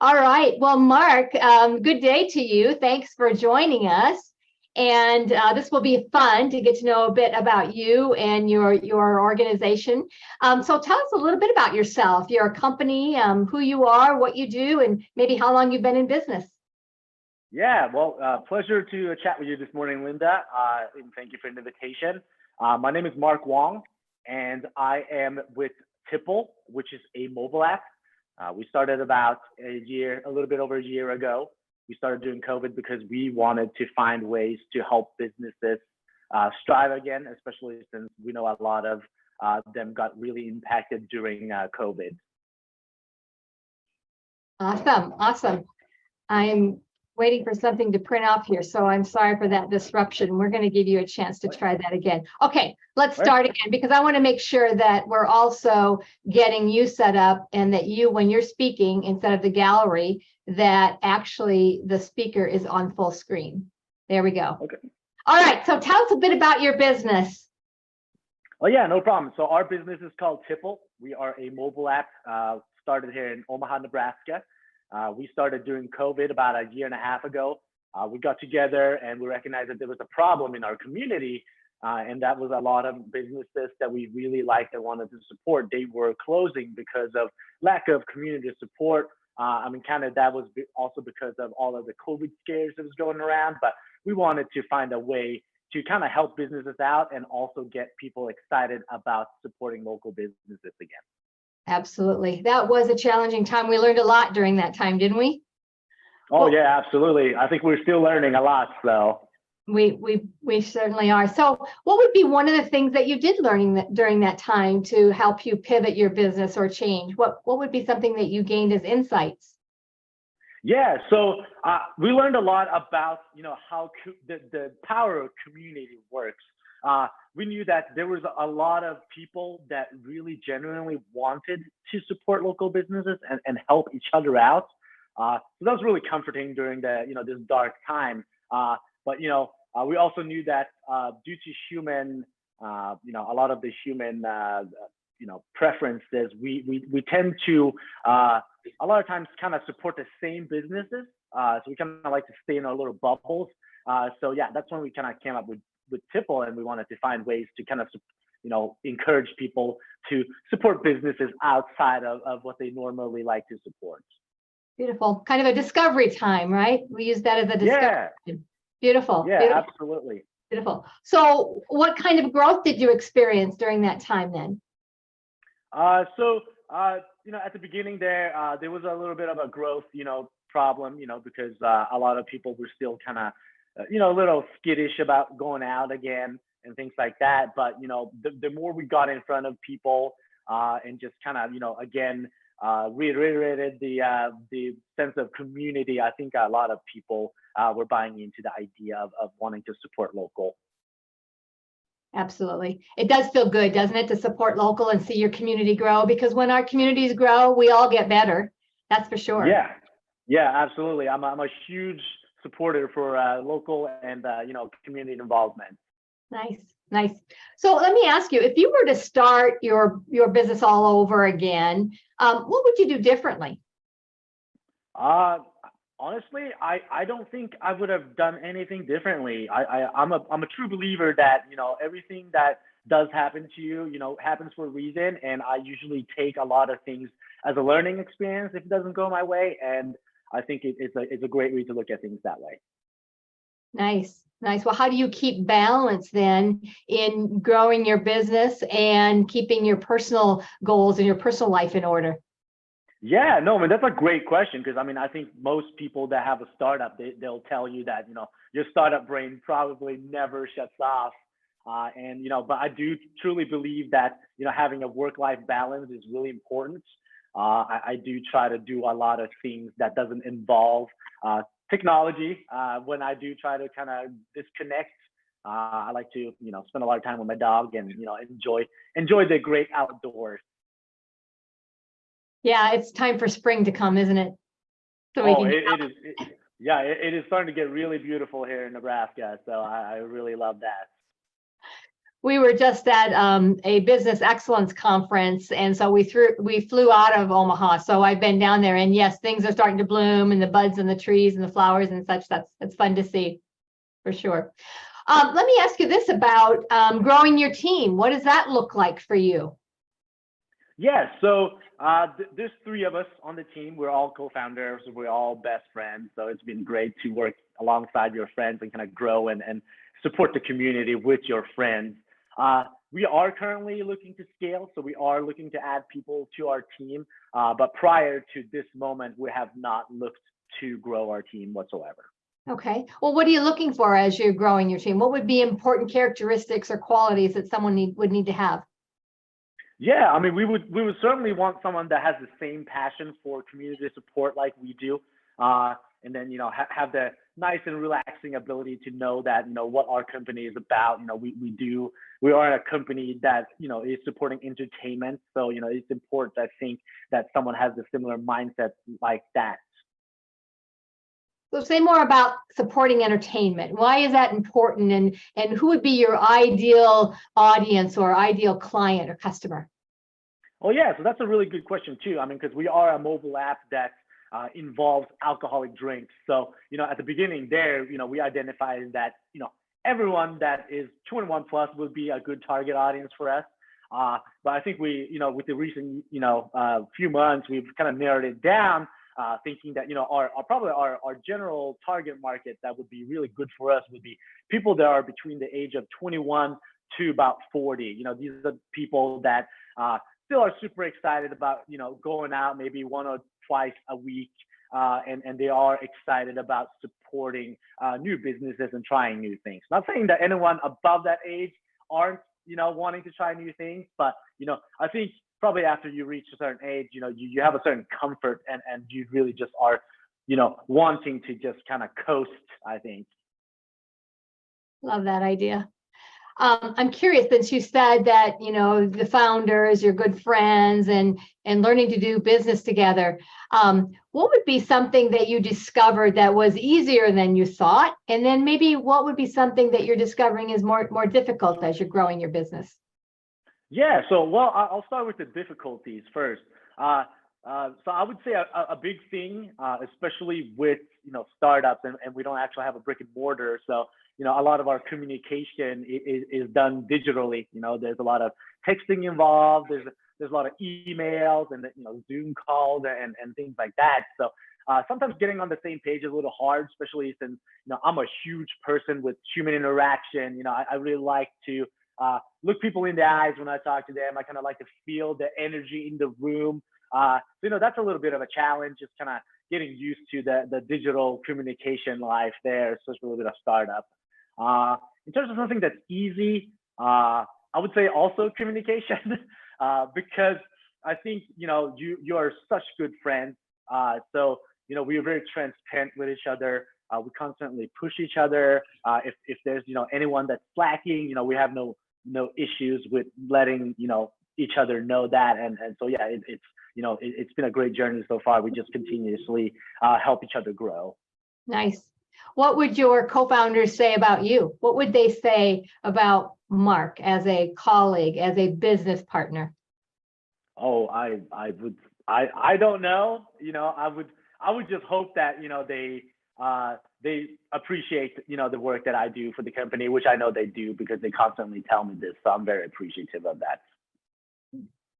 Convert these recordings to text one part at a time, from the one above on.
All right. Well, Mark, good day to you. Thanks for joining us. And this will be fun to get to know a bit about you and your organization. So tell us a little bit about yourself, your company, who you are, what you do, and maybe how long you've been in business. Yeah, well, pleasure to chat with you this morning, Linda, and thank you for the invitation. My name is Mark Wong, and I am with Tippl, which is a mobile app. We started about a little bit over a year ago. We started doing COVID because we wanted to find ways to help businesses strive again, especially since we know a lot of them got really impacted during COVID. Awesome. I'm waiting for something to print off here, so I'm sorry for that disruption. We're going to give you a chance to try that again. Okay, let's start again, because I want to make sure that we're also getting you set up and that you, when you're speaking, instead of the gallery, that actually the speaker is on full screen. There we go. Okay. All right, so tell us a bit about your business. Oh yeah, no problem. So our business is called Tippl. We are a mobile app started here in Omaha, Nebraska. We started during COVID about a year and a half ago. We got together and we recognized that there was a problem in our community, and that was a lot of businesses that we really liked and wanted to support. They were closing because of lack of community support. Kind of that was also because of all of the COVID scares that was going around, but we wanted to find a way to kind of help businesses out and also get people excited about supporting local businesses again. Absolutely. That was a challenging time. We learned a lot during that time, didn't we? Oh, yeah, absolutely. I think we're still learning a lot, so. We certainly are. So what would be one of the things that you did during that time to help you pivot your business or change? What would be something that you gained as insights? Yeah, so we learned a lot about, how the power of community works. We knew that there was a lot of people that really genuinely wanted to support local businesses and help each other out. So that was really comforting during this dark time. But we also knew that due to human, a lot of the human, preferences, we tend to a lot of times kind of support the same businesses. So we kind of like to stay in our little bubbles. So yeah, that's when we kind of came up with Tippl, and we wanted to find ways to kind of, encourage people to support businesses outside of what they normally like to support. Beautiful. Kind of a discovery time, right? We use that as a discovery. Yeah. Beautiful. Yeah, beautiful. Absolutely. Beautiful. So what kind of growth did you experience during that time then? At the beginning there was a little bit of a growth, problem, because a lot of people were still kind of, a little skittish about going out again and things like that. But, the more we got in front of people and just kind of, again, reiterated the sense of community, I think a lot of people were buying into the idea of wanting to support local. Absolutely. It does feel good, doesn't it, to support local and see your community grow? Because when our communities grow, we all get better. That's for sure. Yeah, absolutely. I'm a huge supporter for local and community involvement. Nice. So let me ask you, if you were to start your business all over again, what would you do differently? Honestly, I don't think I would have done anything differently. I'm a true believer that everything that does happen to you, happens for a reason, and I usually take a lot of things as a learning experience if it doesn't go my way, and I think it's a great way to look at things that way. Nice. Well, how do you keep balance then in growing your business and keeping your personal goals and your personal life in order? Yeah, no, that's a great question, because I think most people that have a startup, they'll tell you that your startup brain probably never shuts off, but I do truly believe that having a work-life balance is really important. I do try to do a lot of things that doesn't involve technology. When I do try to kind of disconnect, I like to spend a lot of time with my dog and enjoy the great outdoors. Yeah, it's time for spring to come, isn't it? It is starting to get really beautiful here in Nebraska. So I really love that. We were just at a business excellence conference, and so we flew out of Omaha. So I've been down there, and yes, things are starting to bloom, and the buds and the trees and the flowers and such. It's fun to see, for sure. Let me ask you this about growing your team. What does that look like for you? Yeah, so there's three of us on the team. We're all co-founders. We're all best friends. So it's been great to work alongside your friends and kind of grow and support the community with your friends. We are currently looking to scale, so we are looking to add people to our team. But prior to this moment, we have not looked to grow our team whatsoever. Okay. Well, what are you looking for as you're growing your team? What would be important characteristics or qualities that someone would need to have? Yeah, I mean, we would certainly want someone that has the same passion for community support like we do, and then have the nice and relaxing ability to know that what our company is about. We are a company that is supporting entertainment, so it's important, I think, that someone has a similar mindset like that. So say more about supporting entertainment. Why is that important, and who would be your ideal audience or ideal client or customer? Oh yeah, so that's a really good question too. I mean, because we are a mobile app that involves alcoholic drinks. So at the beginning there, we identified that everyone that is 21 plus would be a good target audience for us. But I think we, with the recent few months, we've kind of narrowed it down. Thinking that our general target market that would be really good for us would be people that are between the age of 21 to about 40. These are the people that still are super excited about going out maybe one or twice a week, and they are excited about supporting new businesses and trying new things. Not saying that anyone above that age aren't wanting to try new things, but I think probably after you reach a certain age, you have a certain comfort and you really just are, wanting to just kind of coast, I think. Love that idea. I'm curious, since you said that, the founders, you're good friends and learning to do business together. What would be something that you discovered that was easier than you thought? And then maybe what would be something that you're discovering is more difficult as you're growing your business? Yeah, so I'll start with the difficulties first. So I would say a big thing, especially with startups, and we don't actually have a brick and mortar, so a lot of our communication is done digitally. There's a lot of texting involved. There's a lot of emails and Zoom calls and things like that. So sometimes getting on the same page is a little hard, especially since I'm a huge person with human interaction. I really like to look people in the eyes when I talk to them. I kind of like to feel the energy in the room. So that's a little bit of a challenge, just kind of getting used to the digital communication life there, especially with a startup. In terms of something that's easy, I would say also communication, because I think you are such good friends. So we are very transparent with each other. We constantly push each other. If there's anyone that's slacking, we have no issues with letting each other know that. And so yeah, it's been a great journey so far. We just continuously help each other grow. Nice. What would your co-founders say about you? What would they say about Mark as a colleague, as a business partner? Oh, I don't know. I would just hope that they appreciate the work that I do for the company, which I know they do because they constantly tell me this. So I'm very appreciative of that.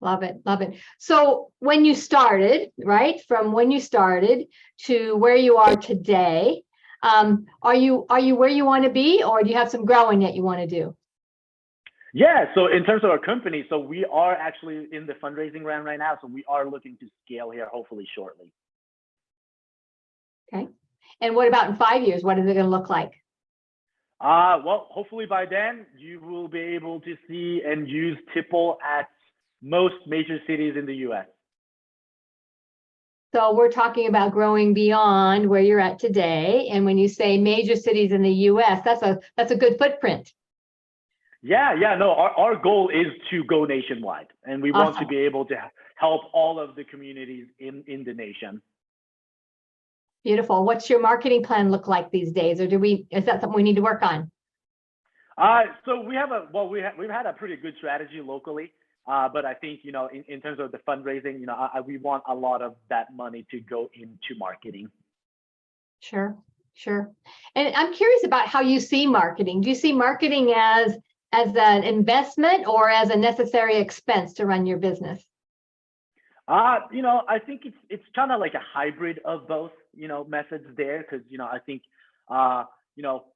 Love it. Love it. So when you started, right, from when you started to where you are today, are you where you want to be, or do you have some growing that you want to do? Yeah, so in terms of our company, so we are actually in the fundraising round right now. So we are looking to scale here hopefully shortly. Okay. And what about in 5 years? What is it going to look like? Well, hopefully by then you will be able to see and use Tippl at most major cities in the US. So we're talking about growing beyond where you're at today. And when you say major cities in the US, that's a good footprint. Yeah, no, our goal is to go nationwide, and we want to be able to help all of the communities in the nation. Beautiful. What's your marketing plan look like these days? Or is that something we need to work on? So we've had a pretty good strategy locally, but I think in terms of the fundraising, we want a lot of that money to go into marketing. Sure, sure. And I'm curious about how you see marketing. Do you see marketing as an investment or as a necessary expense to run your business? I think it's kind of like a hybrid of both, methods there, because I think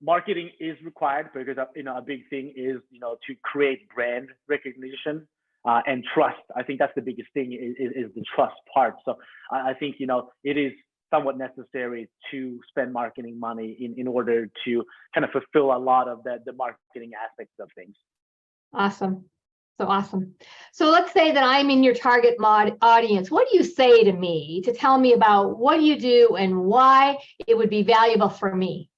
marketing is required because a big thing is to create brand recognition and trust. I think that's the biggest thing is the trust part. So I think it is somewhat necessary to spend marketing money in order to kind of fulfill a lot of the marketing aspects of things. Awesome. So awesome. So let's say that I'm in your target audience. What do you say to me to tell me about what you do and why it would be valuable for me?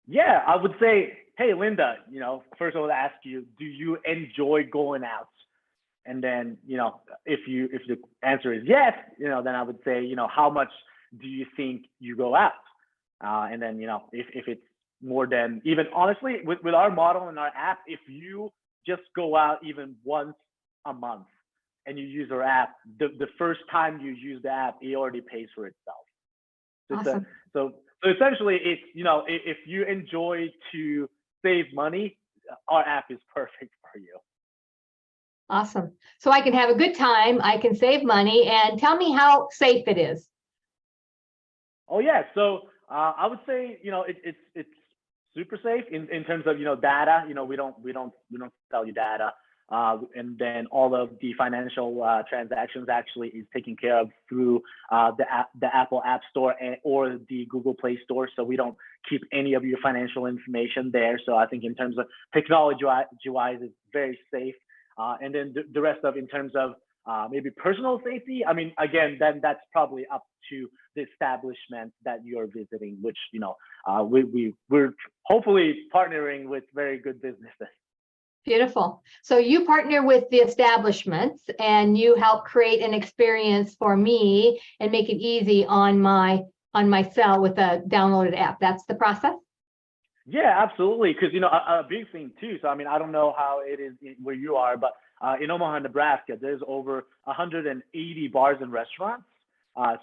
Yeah, I would say, hey, Linda, first I would ask you, do you enjoy going out? And then, if the answer is yes, then I would say, how much do you think you go out? And then, if it's more than even honestly, with our model and our app, if you just go out even once a month and you use our app, the first time you use the app, it already pays for itself. Awesome. So essentially it's, if you enjoy to save money, our app is perfect for you. Awesome. So I can have a good time, I can save money, and tell me how safe it is. Oh yeah, so I would say it's super safe in terms of data. We don't sell you data, and then all of the financial transactions actually is taken care of through the Apple App Store or the Google Play Store. So we don't keep any of your financial information there. So I think in terms of technology wise, it's very safe. And then the rest of in terms of maybe personal safety, I mean, again, then that's probably up to the establishment that you're visiting, which we're hopefully partnering with very good businesses. Beautiful. So you partner with the establishments and you help create an experience for me and make it easy on my cell with a downloaded app. That's the process? Yeah, absolutely. Because a big thing too. So I mean, I don't know how it is where you are, but in Omaha, Nebraska, there's over 180 bars and restaurants.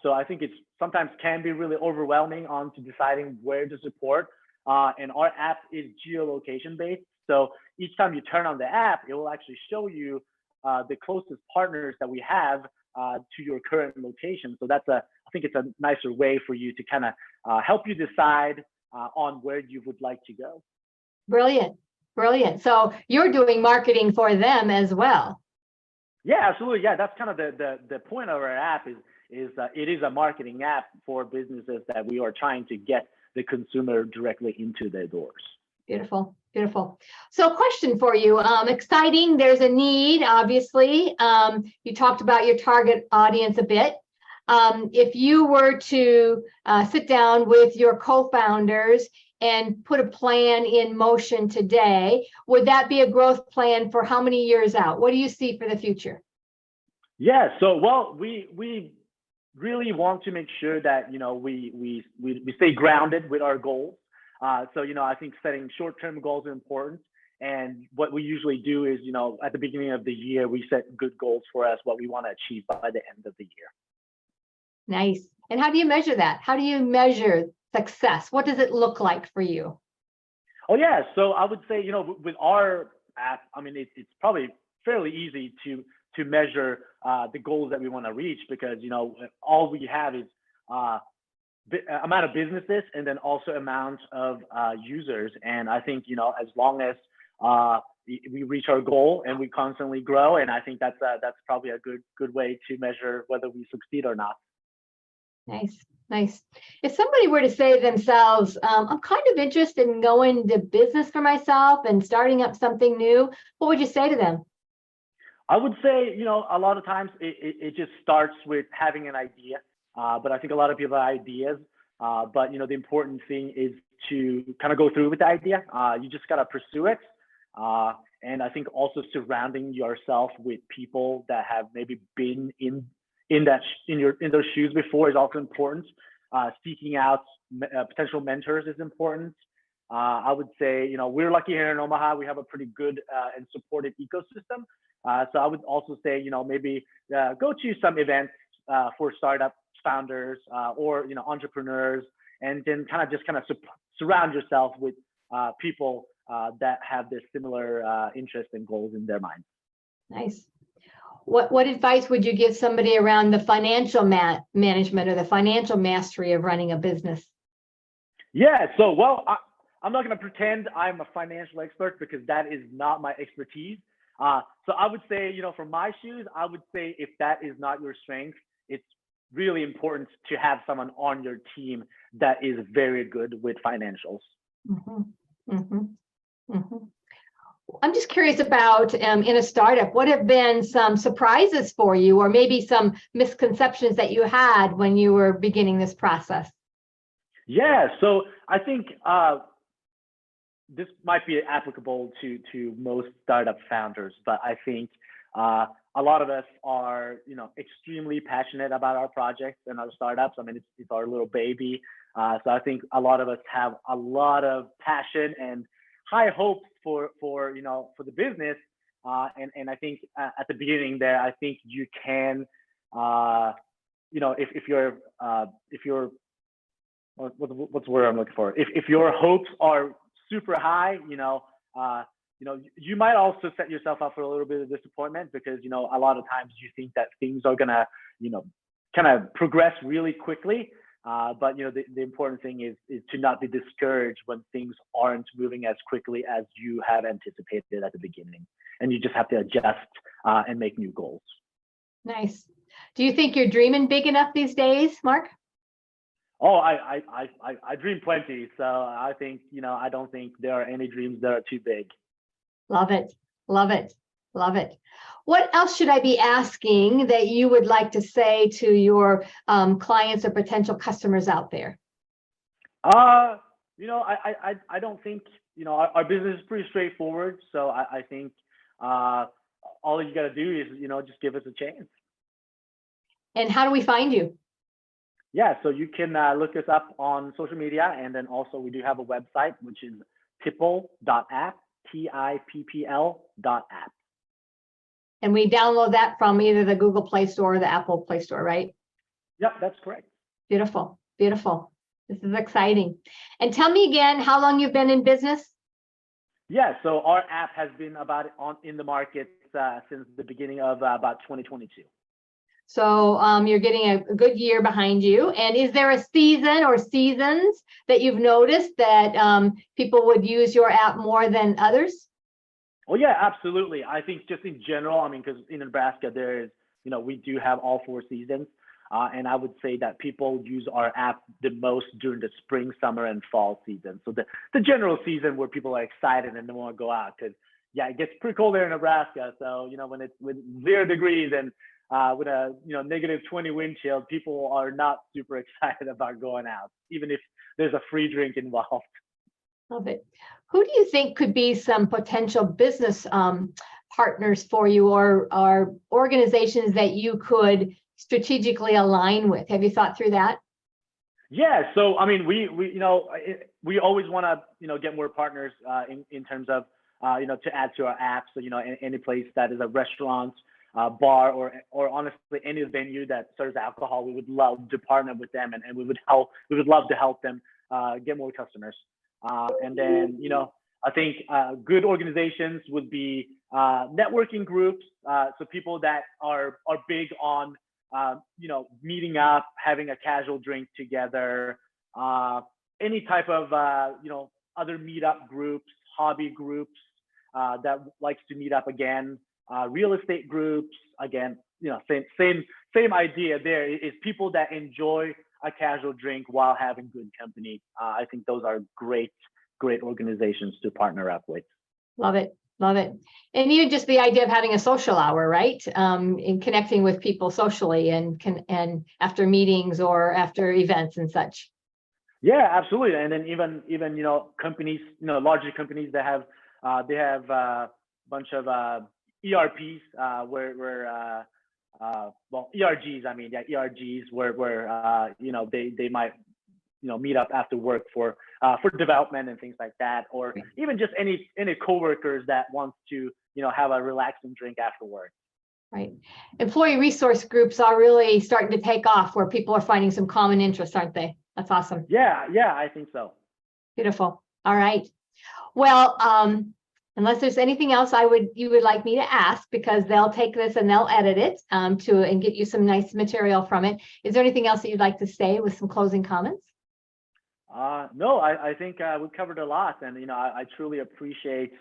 So I think it's sometimes can be really overwhelming on to deciding where to support. And our app is geolocation based. So each time you turn on the app, it will actually show you the closest partners that we have to your current location. So I think it's a nicer way for you to kind of help you decide on where you would like to go. Brilliant. Brilliant. So you're doing marketing for them as well. Yeah, absolutely. Yeah, that's kind of the point of our app is it is a marketing app for businesses that we are trying to get the consumer directly into their doors. Beautiful, beautiful. So question for you, exciting, there's a need, obviously. You talked about your target audience a bit. If you were to sit down with your co-founders and put a plan in motion today, would that be a growth plan for how many years out? What do you see for the future? Yeah, so well, we really want to make sure that we stay grounded with our goals. So I think setting short-term goals are important. And what we usually do is at the beginning of the year we set good goals for us, what we want to achieve by the end of the year. Nice. And how do you measure that? How do you measure success? What does it look like for you? Oh yeah, so I would say with our app, I mean it's probably fairly easy to measure the goals that we want to reach, because all we have is amount of businesses and then also amount of users. And I think as long as we reach our goal and we constantly grow, and I think that's probably a good way to measure whether we succeed or not. Nice, nice. If somebody were to say to themselves, I'm kind of interested in going into business for myself and starting up something new, what would you say to them? I would say, a lot of times it just starts with having an idea. But I think a lot of people have ideas. But the important thing is to kind of go through with the idea. You just got to pursue it. And I think also surrounding yourself with people that have maybe been in those shoes before is also important. Seeking out potential mentors is important. I would say, we're lucky here in Omaha. We have a pretty good and supportive ecosystem. So I would also say, maybe go to some events for startup founders or, entrepreneurs, and then kind of surround yourself with people that have this similar interest and goals in their minds. Nice. What advice would you give somebody around the financial management or the financial mastery of running a business? Yeah, so I'm not going to pretend I'm a financial expert because that is not my expertise. So I would say, from my shoes, I would say if that is not your strength, it's really important to have someone on your team that is very good with financials. Mm-hmm. Mm-hmm. Mm-hmm. I'm just curious about in a startup, what have been some surprises for you, or maybe some misconceptions that you had when you were beginning this process? Yeah, so I think this might be applicable to most startup founders, but I think a lot of us are, extremely passionate about our projects and our startups. I mean, it's our little baby. So I think a lot of us have a lot of passion and high hopes for the business. And I think at the beginning there, I think you can, if you're what's the word I'm looking for? If your hopes are super high, you might also set yourself up for a little bit of disappointment because, a lot of times you think that things are gonna, kind of progress really quickly. But the important thing is to not be discouraged when things aren't moving as quickly as you have anticipated at the beginning, and you just have to adjust and make new goals. Nice. Do you think you're dreaming big enough these days, Mark? Oh, I dream plenty. So I think, I don't think there are any dreams that are too big. Love it. Love it. Love it. What else should I be asking that you would like to say to your clients or potential customers out there? I don't think, our business is pretty straightforward. So I think all you got to do is, just give us a chance. And how do we find you? Yeah, so you can look us up on social media, and then also we do have a website, which is tippl.app, Tippl.app. And we download that from either the Google Play Store or the Apple Play Store, right? Yep, that's correct. Beautiful, beautiful. This is exciting. And tell me again how long you've been in business? Yeah, so our app has been in the market since the beginning of about 2022. So you're getting a good year behind you. And is there a season or seasons that you've noticed that people would use your app more than others? Oh yeah, absolutely. I think just in general, I mean, because in Nebraska there is, we do have all 4 seasons, and I would say that people use our app the most during the spring, summer, and fall season. So the general season where people are excited and they want to go out, because yeah, it gets pretty cold there in Nebraska. So when it's with 0 degrees and with a negative 20 wind chill, people are not super excited about going out, even if there's a free drink involved. Love it. Who do you think could be some potential business partners for you, or organizations that you could strategically align with? Have you thought through that? Yeah, so I mean, we always want to get more partners in terms of to add to our app. So any place that is a restaurant, bar, or honestly any venue that serves alcohol, we would love to partner with them, and we would love to help them get more customers. And then I think good organizations would be networking groups, so people that are big on meeting up, having a casual drink together, any type of other meetup groups, hobby groups that likes to meet up again, real estate groups, again, same idea. There is people that enjoy a casual drink while having good company. I think those are great organizations to partner up with. Love it. Love it. And even just the idea of having a social hour, right? In connecting with people socially and after meetings or after events and such. Yeah, absolutely. And then even companies, larger companies that have they have a bunch of ERPs where ERGs, ERGs where they might meet up after work for for development and things like that, or even just any coworkers that wants to, have a relaxing drink after work. Right. Employee resource groups are really starting to take off where people are finding some common interests, aren't they? That's awesome. Yeah, I think so. Beautiful. All right. Well, unless there's anything else you would like me to ask, because they'll take this and they'll edit it and get you some nice material from it. Is there anything else that you'd like to say with some closing comments? No, I think we covered a lot, and I truly appreciate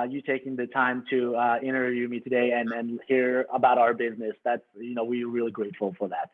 you taking the time to interview me today and hear about our business. That's we're really grateful for that.